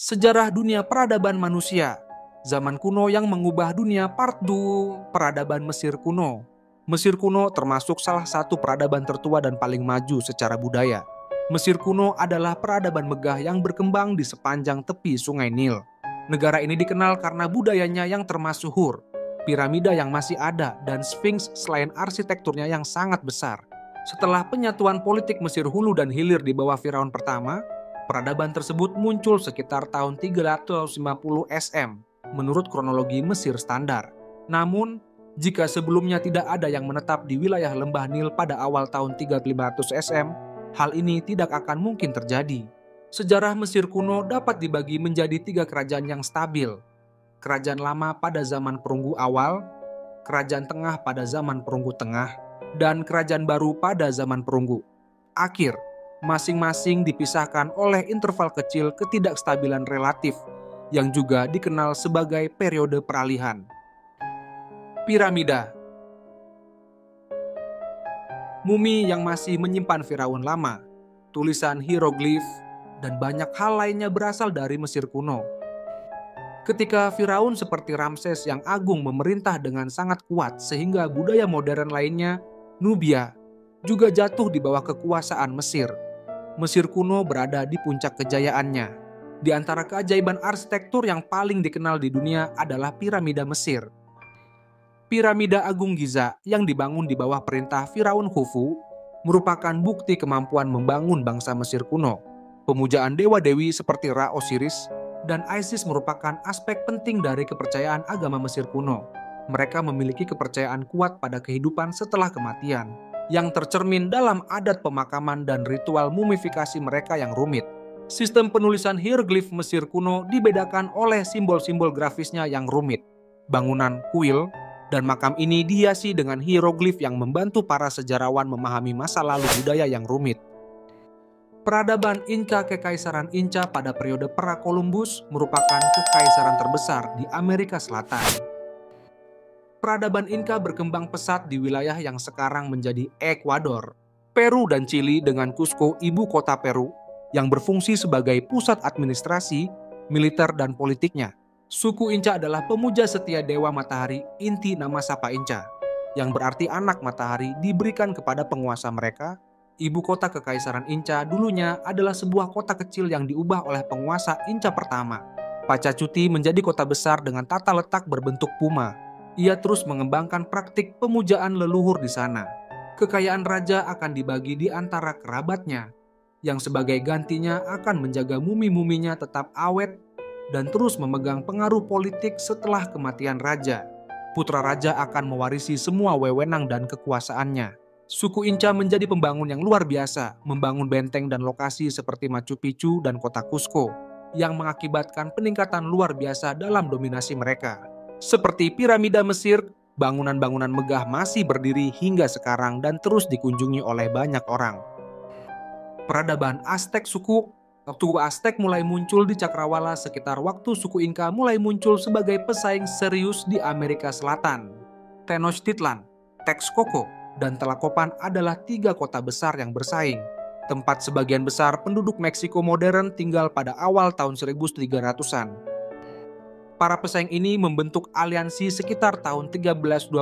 Sejarah dunia peradaban manusia, zaman kuno yang mengubah dunia Part 2, peradaban Mesir kuno. Mesir kuno termasuk salah satu peradaban tertua dan paling maju secara budaya. Mesir kuno adalah peradaban megah yang berkembang di sepanjang tepi Sungai Nil. Negara ini dikenal karena budayanya yang termasyhur, piramida yang masih ada, dan Sphinx selain arsitekturnya yang sangat besar. Setelah penyatuan politik Mesir Hulu dan Hilir di bawah Firaun pertama, peradaban tersebut muncul sekitar tahun 350 SM menurut kronologi Mesir standar. Namun, jika sebelumnya tidak ada yang menetap di wilayah lembah Nil pada awal tahun 3500 SM, hal ini tidak akan mungkin terjadi. Sejarah Mesir kuno dapat dibagi menjadi 3 kerajaan yang stabil. Kerajaan lama pada zaman perunggu awal, kerajaan tengah pada zaman perunggu tengah, dan kerajaan baru pada zaman perunggu akhir. Masing-masing dipisahkan oleh interval kecil ketidakstabilan relatif yang juga dikenal sebagai periode peralihan. Piramida. Mumi yang masih menyimpan Firaun lama, tulisan hieroglif, dan banyak hal lainnya berasal dari Mesir kuno. Ketika Firaun seperti Ramses yang agung memerintah dengan sangat kuat sehingga budaya modern lainnya, Nubia, juga jatuh di bawah kekuasaan Mesir. Mesir kuno berada di puncak kejayaannya. Di antara keajaiban arsitektur yang paling dikenal di dunia adalah piramida Mesir. Piramida Agung Giza yang dibangun di bawah perintah Firaun Khufu merupakan bukti kemampuan membangun bangsa Mesir kuno. Pemujaan dewa-dewi seperti Ra Osiris dan Isis merupakan aspek penting dari kepercayaan agama Mesir kuno. Mereka memiliki kepercayaan kuat pada kehidupan setelah kematian, yang tercermin dalam adat pemakaman dan ritual mumifikasi mereka yang rumit. Sistem penulisan hieroglif Mesir kuno dibedakan oleh simbol-simbol grafisnya yang rumit. Bangunan, kuil, dan makam ini dihiasi dengan hieroglif yang membantu para sejarawan memahami masa lalu budaya yang rumit. Peradaban Inca Kekaisaran Inca pada periode Pra Columbus merupakan kekaisaran terbesar di Amerika Selatan. Peradaban Inca berkembang pesat di wilayah yang sekarang menjadi Ekuador, Peru dan Chili dengan Cusco ibu kota Peru yang berfungsi sebagai pusat administrasi, militer dan politiknya. Suku Inca adalah pemuja setia dewa matahari inti nama Sapa Inca, yang berarti anak matahari diberikan kepada penguasa mereka. Ibu kota Kekaisaran Inca dulunya adalah sebuah kota kecil yang diubah oleh penguasa Inca pertama. Pachacuti menjadi kota besar dengan tata letak berbentuk puma. Ia terus mengembangkan praktik pemujaan leluhur di sana. Kekayaan raja akan dibagi di antara kerabatnya, yang sebagai gantinya akan menjaga mumi-muminya tetap awet dan terus memegang pengaruh politik setelah kematian raja. Putra raja akan mewarisi semua wewenang dan kekuasaannya. Suku Inca menjadi pembangun yang luar biasa, membangun benteng dan lokasi seperti Machu Picchu dan kota Cusco, yang mengakibatkan peningkatan luar biasa dalam dominasi mereka. Seperti piramida Mesir, bangunan-bangunan megah masih berdiri hingga sekarang dan terus dikunjungi oleh banyak orang. Peradaban Aztec suku Aztec mulai muncul di Cakrawala sekitar waktu suku Inca mulai muncul sebagai pesaing serius di Amerika Selatan. Tenochtitlan, Texcoco, dan Tlacopan adalah 3 kota besar yang bersaing. Tempat sebagian besar penduduk Meksiko modern tinggal pada awal tahun 1300-an. Para pesaing ini membentuk aliansi sekitar tahun 1325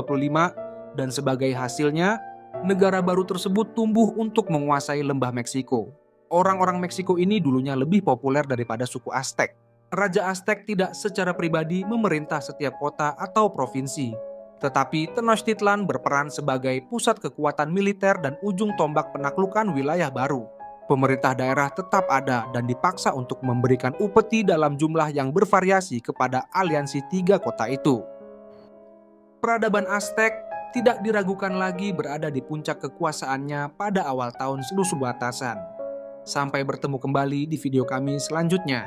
dan sebagai hasilnya, negara baru tersebut tumbuh untuk menguasai lembah Meksiko. Orang-orang Meksiko ini dulunya lebih populer daripada suku Aztec. Raja Aztec tidak secara pribadi memerintah setiap kota atau provinsi, tetapi Tenochtitlan berperan sebagai pusat kekuatan militer dan ujung tombak penaklukan wilayah baru. Pemerintah daerah tetap ada dan dipaksa untuk memberikan upeti dalam jumlah yang bervariasi kepada aliansi 3 kota itu. Peradaban Aztec tidak diragukan lagi berada di puncak kekuasaannya pada awal tahun 1000 batasan. Sampai bertemu kembali di video kami selanjutnya.